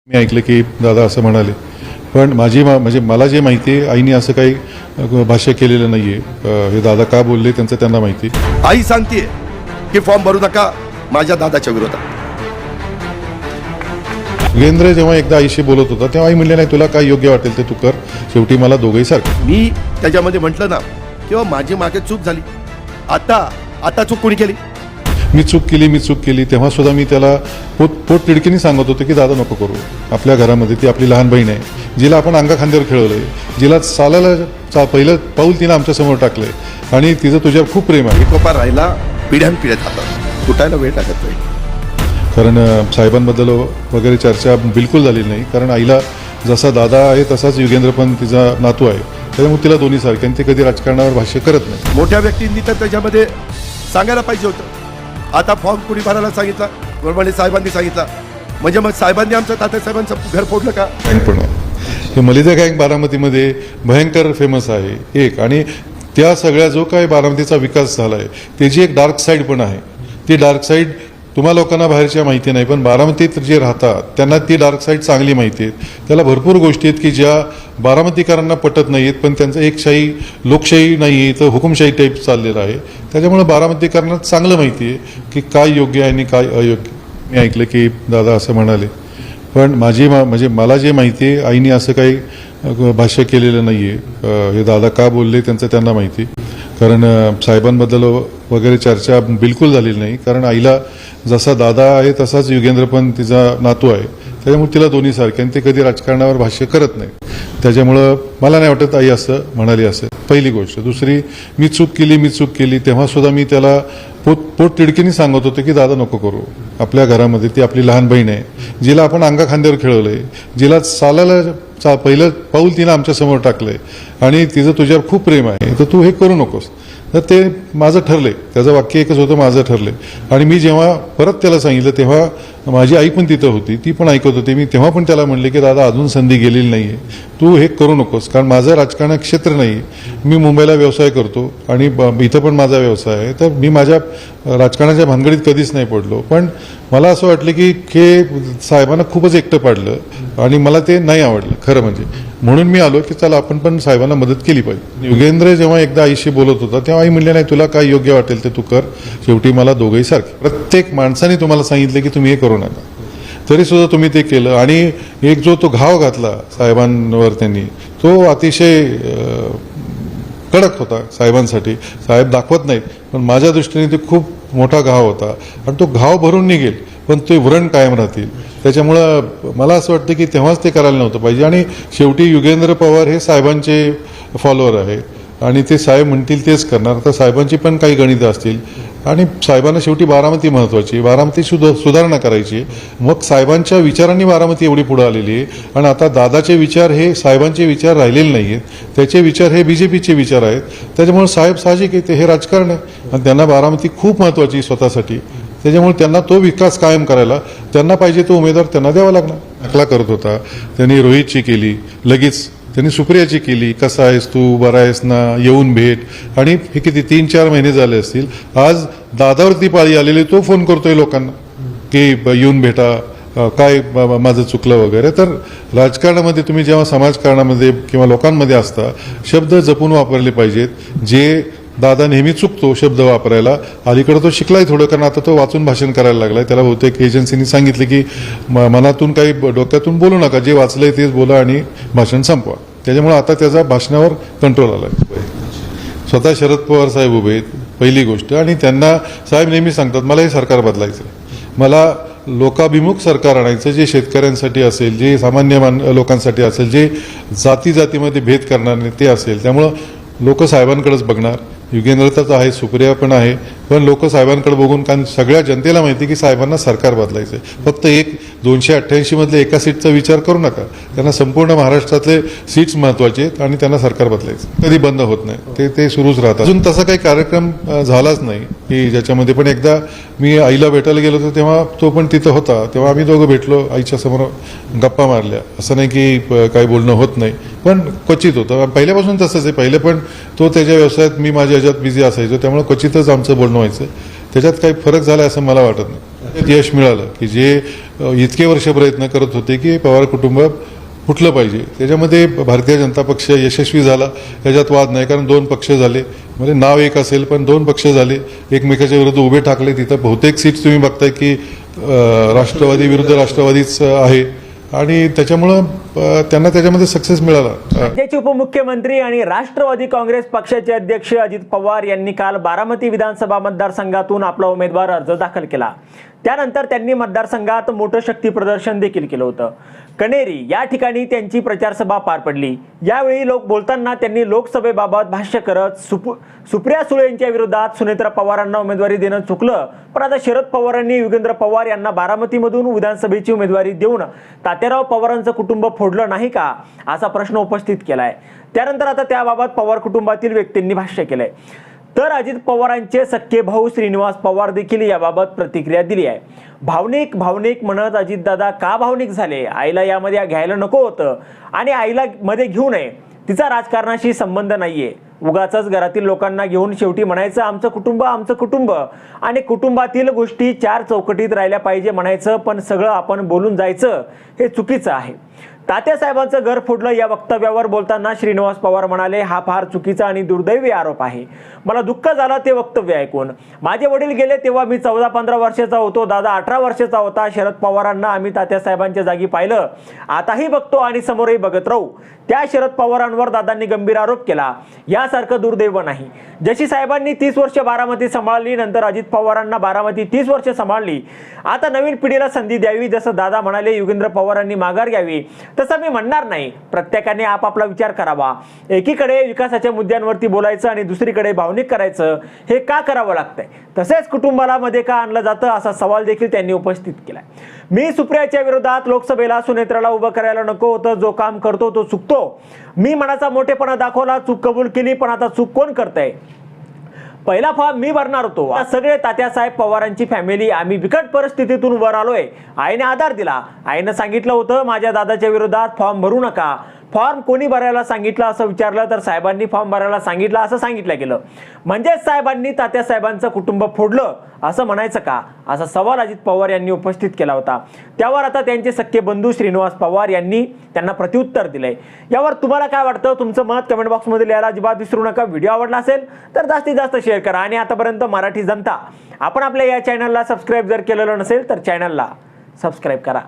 मी ऐकलं की दादा असं म्हणाले, पण म्हणजे मला जे माहिती आहे आईने असं काही भाष्य केलेलं नाहीये. हे दादा का बोलले त्यांचं त्यांना माहिती. आई सांगतेय की फॉर्म भरू नका माझ्या दादाच्या विरोधात. युगेंद्र जेव्हा एकदा आईशी बोलत होता तेव्हा आई म्हणले नाही तुला काय योग्य वाटेल ते तू कर, शेवटी मला दोघंही सारखं. मी त्याच्यामध्ये म्हटलं ना किंवा माझी मागे चूक झाली. आता चूक कोणी केली? मी चूक केली तेव्हा सुद्धा मी त्याला पोट तिडकीने सांगत होतो की दादा नको करू. आपल्या घरामध्ये ती आपली लहान बहीण आहे, जिला आपण अंगा खांद्यावर खेळवलंय, जिला चालायला पहिलं पाऊल तिनं आमच्या समोर टाकलंय आणि तिचं तुझ्यावर खूप प्रेम आहे. कोपा राहिला पिढ्यानपिढ्या जातात, तुटायला वेळ टाकत नाही. कारण साहेबांबद्दल वगैरे चर्चा बिलकुल झालेली नाही. कारण आईला जसा दादा आहे तसाच युगेंद्र पण तिचा नातू आहे, त्याच्यामुळे तिला दोन्ही सारखे आणि ते कधी राजकारणावर भाष्य करत नाही. मोठ्या व्यक्तींनी तर त्याच्यामध्ये सांगायला पाहिजे होतं. आता फॉर्म कुणी भरायला सांगितला, वरवणे साहेबांनी सांगितला, म्हणजे मग साहेबांनी आमचं तात्यासाहेबांचं घर फोडलं का? पण हे मलिदा गँग बारामतीमध्ये भयंकर फेमस आहे एक, आणि त्या सगळ्या जो काय बारामतीचा विकास झाला आहे त्याची एक डार्क साईड पण आहे. ती डार्क साईड तुम्हा लोकांना बाहेरच्या माहिती नाही, पण बारामतीत जे राहतात त्यांना ती डार्क साईड चांगली माहिती आहे. त्याला भरपूर गोष्टी आहेत की ज्या बारामतीकरांना पटत नाही आहेत, पण त्यांचं एकशाही लोकशाही नाही आहे तर हुकुमशाही टाईप चाललेलं आहे. त्याच्यामुळे बारामतीकरांना चांगलं माहिती आहे की काय योग्य आहे आणि काय अयोग्य. मी ऐकलं की दादा असं म्हणाले, पण म्हणजे मला जे माहिती आहे आईने असं काही भाष्य केलेलं नाहीये. हे दादा का बोलले त्यांचं त्यांना माहिती. कारण साहेबांबद्दल वगैरे चर्चा बिलकुल झालेली नाही. कारण आईला जसा दादा आहे तसाच युगेंद्र पण तिचा नातू आहे, त्याच्यामुळे तिला दोन्ही सारखे आणि ते कधी राजकारणावर भाष्य करत नाही. त्याच्यामुळं मला नाही वाटत आई असं म्हणाली असेल. पहिली गोष्ट. दुसरी, मी चूक केली तेव्हा सुद्धा मी त्याला पोट तिडकीने सांगत होतो की दादा नको करू. आपल्या घरामध्ये ती आपली लहान बहीण आहे, जिला आपण अंगा खांद्यावर खेळवलंय, जिला चालायला पहिलं पाऊल तिनं आमच्या समोर टाकलंय आणि तिचं तुझ्यावर खूप प्रेम आहे, तर तू हे करू नकोस. तर ते माझं ठरलंय. त्याचं वाक्य एकच होतं, माझं ठरलंय. आणि मी जेव्हा परत त्याला सांगितलं तेव्हा माझी आई पण तिथं होती, ती पण ऐकत होती. मी तेव्हा पण त्याला म्हणले की दादा अजून संधी गेलेली नाहीये, तू हे करू नकोस. कारण माझं राजकारण क्षेत्र नाही. मी मुंबईला व्यवसाय करतो आणि इथं पण माझा व्यवसाय आहे, तर मी माझ्या राजकारणाच्या भानगडीत कधीच नाही पडलो. पण मला असं वाटलं की हे साहेबांना खूपच एकटं पाडलं आणि मला ते नाही आवडलं खरं म्हणजे. म्हणून मी आलो की चला आपण पण साहेबांना मदत केली पाहिजे. युगेंद्र जेव्हा एकदा आईशी बोलत होता तेव्हा आई म्हणले नाही तुला काय योग्य वाटेल ते तू कर, शेवटी मला दोघंही सारखे. प्रत्येक माणसाने तुम्हाला सांगितलं की तुम्ही हे करू नका, तरी सुद्धा तुम्ही ते केलं. आणि एक जो तो घाव घातला साहेबांवर त्यांनी, तो अतिशय कडक होता साहेबांसाठी. साहेब दाखवत नाहीत, पण माझ्या दृष्टीने ते खूप मोठा घाव होता आणि तो घाव भरून निघेल पण ते व्रण कायम राहतील. त्याच्यामुळं मला असं वाटतं की तेव्हाच ते करायला नव्हतं पाहिजे. आणि शेवटी युगेंद्र पवार हे साहेबांचे फॉलोअर आहे आणि ते साहेब म्हणतील तेच करणार. तर साहेबांची पण काही गणितं असतील आणि साहेबांना शेवटी बारामती महत्त्वाची, बारामती सुधारणा करायची. मग साहेबांच्या विचारांनी बारामती एवढी पुढे आलेली आहे. आणि आता दादाचे विचार हे साहेबांचे विचार राहिलेले नाही आहेत, त्याचे विचार हे बीजेपीचे विचार आहेत. त्याच्यामुळे साहेब साहजिक आहे, हे राजकारण आहे आणि त्यांना बारामती खूप महत्त्वाची स्वतःसाठी. त्याच्यामुळे त्यांना तो विकास कायम करायला त्यांना पाहिजे तो उमेदवार त्यांना द्यावा लागणार. दाखला करत होता त्यांनी, रोहितची केली, लगेच त्यांनी सुप्रियाची केली, कसा आहेस तू, बरा आहेस ना, येऊन भेट. आणि हे किती 3-4 महिने झाले असतील, आज दादावरती पाळी आलेली, तो फोन करतोय लोकांना की येऊन भेटा, काय माझं चुकलं वगैरे. तर राजकारणामध्ये तुम्ही जेव्हा समाजकारणामध्ये किंवा लोकांमध्ये असता, शब्द जपून वापरले पाहिजेत. जे दादा नेहमी चुकतो शब्द वापरायला, अलीकडे तो शिकलाय थोडं, कारण आता तो वाचून भाषण करायला लागलाय. त्याला बहुतेक एजन्सीनी सांगितले की मनातून काही डोक्यातून बोलू नका, जे वाचलंय तेच बोला आणि भाषण संपवा. त्याच्यामुळे आता त्याचा भाषणावर कंट्रोल आलाय. स्वतः शरद पवार साहेब उभे आहेत, पहिली गोष्ट. आणि त्यांना साहेब नेहमी सांगतात मला हे सरकार बदलायचं, मला लोकाभिमुख सरकार आणायचं, जे शेतकऱ्यांसाठी असेल, जे सामान्य लोकांसाठी असेल, जे जातीमध्ये भेद करणार नाही ते असेल. त्यामुळं लोक साहेबांकडेच बघणार. युगेंद्र तर आहे, सुप्रिया पण आहे, पण लोक साहेबांकडे बघून, कारण सगळ्या जनतेला माहिती की साहेबांना सरकार बदलायचं आहे. फक्त 288 मधले एका सीटचा विचार करू नका, त्यांना संपूर्ण महाराष्ट्रातले सीट्स महत्वाचे आहेत आणि त्यांना सरकार बदलायचं. कधी बंद होत नाही, ते सुरूच राहतात. अजून तसा काही कार्यक्रम झालाच नाही की ज्याच्यामध्ये. पण एकदा मी आईला भेटायला गेलो होतो तेव्हा तो पण तिथं होता, तेव्हा आम्ही दोघं भेटलो, आईच्या समोर गप्पा मारल्या. असं नाही की काही बोलणं होत नाही, पण क्वचित होतं. पहिल्यापासून तसंच आहे, पहिले पण तो त्याच्या व्यवसायात, मी माझ्या ह्याच्यात बिझी असायचो, त्यामुळे क्वचितच आमचं बोलणं व्हायचं. त्याच्यात काही फरक झाला असं मला वाटत नाही. यश मिळालं की जे इतके वर्ष प्रयत्न करत होते की पवार कुटुंब फुटलं पाहिजे. त्याच्यामध्ये भारतीय जनता पक्ष यशस्वी झाला, याच्यात वाद नाही. कारण 2 पक्ष झाले, म्हणजे नाव एक असेल पण 2 पक्ष झाले, एकमेकाच्या विरुद्ध उभे ठाकले. तिथं बहुतेक सीट तुम्ही बघताय की राष्ट्रवादी विरुद्ध राष्ट्रवादीच आहे आणि त्याच्यामुळं त्यांना त्याच्यामध्ये सक्सेस मिळाला. राज्याचे उपमुख्यमंत्री आणि राष्ट्रवादी काँग्रेस पक्षाचे अध्यक्ष अजित पवार यांनी काल बारामती विधानसभा मतदारसंघातून आपला उमेदवार अर्ज दाखल केला. त्यानंतर त्यांनी मतदारसंघात मोठं शक्ती प्रदर्शन देखील केलं होतं. कणेरी या ठिकाणी त्यांची प्रचार सभा पार पडली. यावेळी लोक बोलताना त्यांनी लोकसभेबाबत भाष्य करत सुप्रिया सुळे यांच्या विरोधात सुनेत्रा पवारांना उमेदवारी देणं चुकलं, पण आता शरद पवारांनी योगेंद्र पवार यांना बारामतीमधून विधानसभेची उमेदवारी देऊन तात्याराव पवारांचं कुटुंब फोडलं नाही का, असा प्रश्न उपस्थित केलाय. त्यानंतर आता त्याबाबत पवार कुटुंबातील व्यक्तींनी भाष्य केलंय. तर अजित पवारांचे सख्खे भाऊ श्रीनिवास पवार देखील याबाबत प्रतिक्रिया दिली आहे. भावनिक म्हणत अजितदादा का भावनिक झाले, आईला यामध्ये घ्यायला नको होतं आणि आईला मध्ये घेऊ नये, तिचा राजकारणाशी संबंध नाहीये. उगाचच घरातील लोकांना घेऊन शेवटी म्हणायचं आमचं कुटुंब आणि कुटुंबातील गोष्टी 4 चौकटीत राहिल्या पाहिजे म्हणायचं, पण सगळं आपण बोलून जायचं हे चुकीचं आहे. तात्यासाहेबांचं घर फोडलं या वक्तव्यावर बोलताना श्रीनिवास पवार म्हणाले, हा फार चुकीचा आणि दुर्दैवी आरोप आहे. मला दुःख झालं ते वक्तव्य ऐकून. माझे वडील गेले तेव्हा मी 14-15 वर्षाचा होतो, दादा 18 वर्षाचा होता. शरद पवारांना आम्ही तात्यासाहेबांच्या जागी पाहिलं, आताही बघतो आणि समोरही बघत राहू. त्या शरद पवारांवर दादांनी गंभीर आरोप केला. यासारखं दुर्दैव नाही. जशी साहेबांनी 30 वर्ष बारामती सांभाळली, नंतर अजित पवारांना बारामती 30 वर्ष सांभाळली. आता नवीन पिढीला संधी द्यावी, जसं दादा म्हणाले योगेंद्र पवारांनी माघार घ्यावी, तसं मी म्हणणार नाही. प्रत्येकाने आपापला विचार करावा. एकीकडे विकासाच्या मुद्द्यांवरती बोलायचं आणि दुसरीकडे भावनिक करायचं, हे का करावं लागतंय? तसेच कुटुंबाला मध्ये का आणलं जातं, असा सवाल देखील त्यांनी उपस्थित केलाय. मी सुप्रियाच्या विरोधात लोकसभेला सुनेत्राला उभं करायला नको होतं. जो काम करतो तो चुकतो. मी मनाचा मोठेपणा दाखवला, चूक कबूल केली, पण आता चूक कोण करतंय? पहिला फॉर्म मी भरणार होतो. सगळे तात्यासाहेब पवारांची फॅमिली आम्ही बिकट परिस्थितीतून वर आलोय. आईने आधार दिला. आईनं सांगितलं होतं माझ्या दादाच्या विरोधात फॉर्म भरू नका. फॉर्म कोणी भरायला सांगितलं असं विचारलं तर साहेबांनी फॉर्म भरायला सांगितलं असं सांगितलं गेलं. म्हणजेच साहेबांनी तात्यासाहेबांचं कुटुंब फोडलं असं म्हणायचं का, असा सवाल अजित पवार यांनी उपस्थित केला होता. त्यावर आता त्यांचे सख्खे बंधू श्रीनिवास पवार यांनी त्यांना प्रत्युत्तर दिलंय. यावर तुम्हाला काय वाटतं? तुमचं मत कमेंट बॉक्समध्ये लिहायला अजिबात विसरू नका. व्हिडिओ आवडला असेल तर जास्तीत जास्त शेअर करा. आणि आतापर्यंत मराठी जनता आपण आपल्या या चॅनलला सबस्क्राईब जर केलेलं नसेल तर चॅनलला सबस्क्राईब करा.